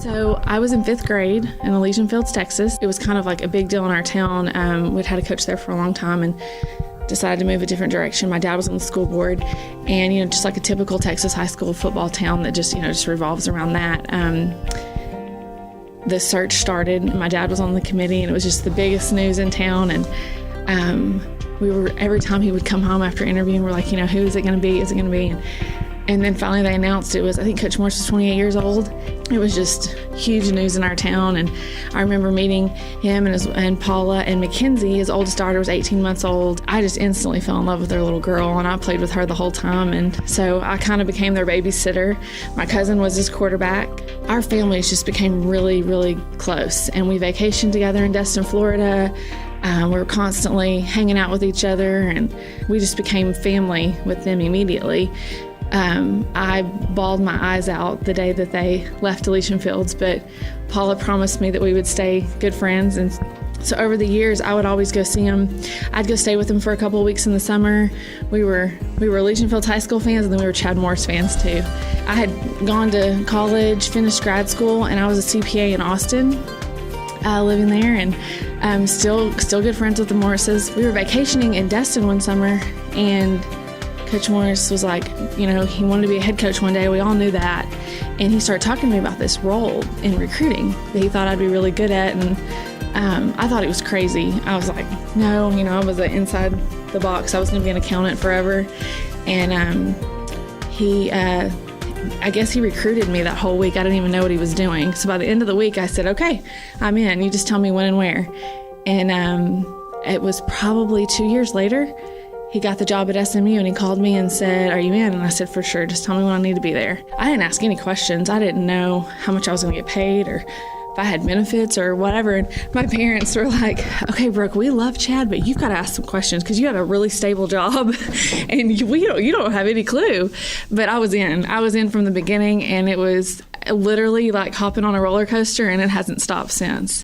So I was in 5th grade in Elysian Fields, Texas. It was kind of like a big deal in our town. We'd had a coach there for a long time and decided to move a different direction. My dad was on the school board, and just like a typical Texas high school football town that just revolves around that. The search started. My dad was on the committee, and it was just the biggest news in town. And every time he would come home after interviewing, we're like, who is it going to be? Is it going to be? And then finally they announced it was, I think Coach Morris was 28 years old. It was just huge news in our town. And I remember meeting him and Paula and Mackenzie, his oldest daughter, was 18 months old. I just instantly fell in love with their little girl, and I played with her the whole time. And so I kind of became their babysitter. My cousin was his quarterback. Our families just became really, really close. And we vacationed together in Destin, Florida. We were constantly hanging out with each other, and we just became family with them immediately. I bawled my eyes out the day that they left Elysian Fields, but Paula promised me that we would stay good friends. And so over the years, I would always go see them. I'd go stay with them for a couple of weeks in the summer. We were Elysian Fields High School fans, and then we were Chad Morris fans too. I had gone to college, finished grad school, and I was a CPA in Austin, living there, and still good friends with the Morrises. We were vacationing in Destin one summer, and Coach Morris was like, he wanted to be a head coach one day. We all knew that. And he started talking to me about this role in recruiting that he thought I'd be really good at. And I thought it was crazy. I was like, no, I was inside the box. I was going to be an accountant forever. And I guess he recruited me that whole week. I didn't even know what he was doing. So by the end of the week, I said, okay, I'm in. You just tell me when and where. And it was probably 2 years later. He got the job at SMU, and he called me and said, are you in? And I said, for sure. Just tell me when I need to be there. I didn't ask any questions. I didn't know how much I was going to get paid or if I had benefits or whatever. And my parents were like, okay, Brooke, we love Chad, but you've got to ask some questions because you have a really stable job and you don't have any clue. But I was in from the beginning, and it was literally like hopping on a roller coaster, and it hasn't stopped since.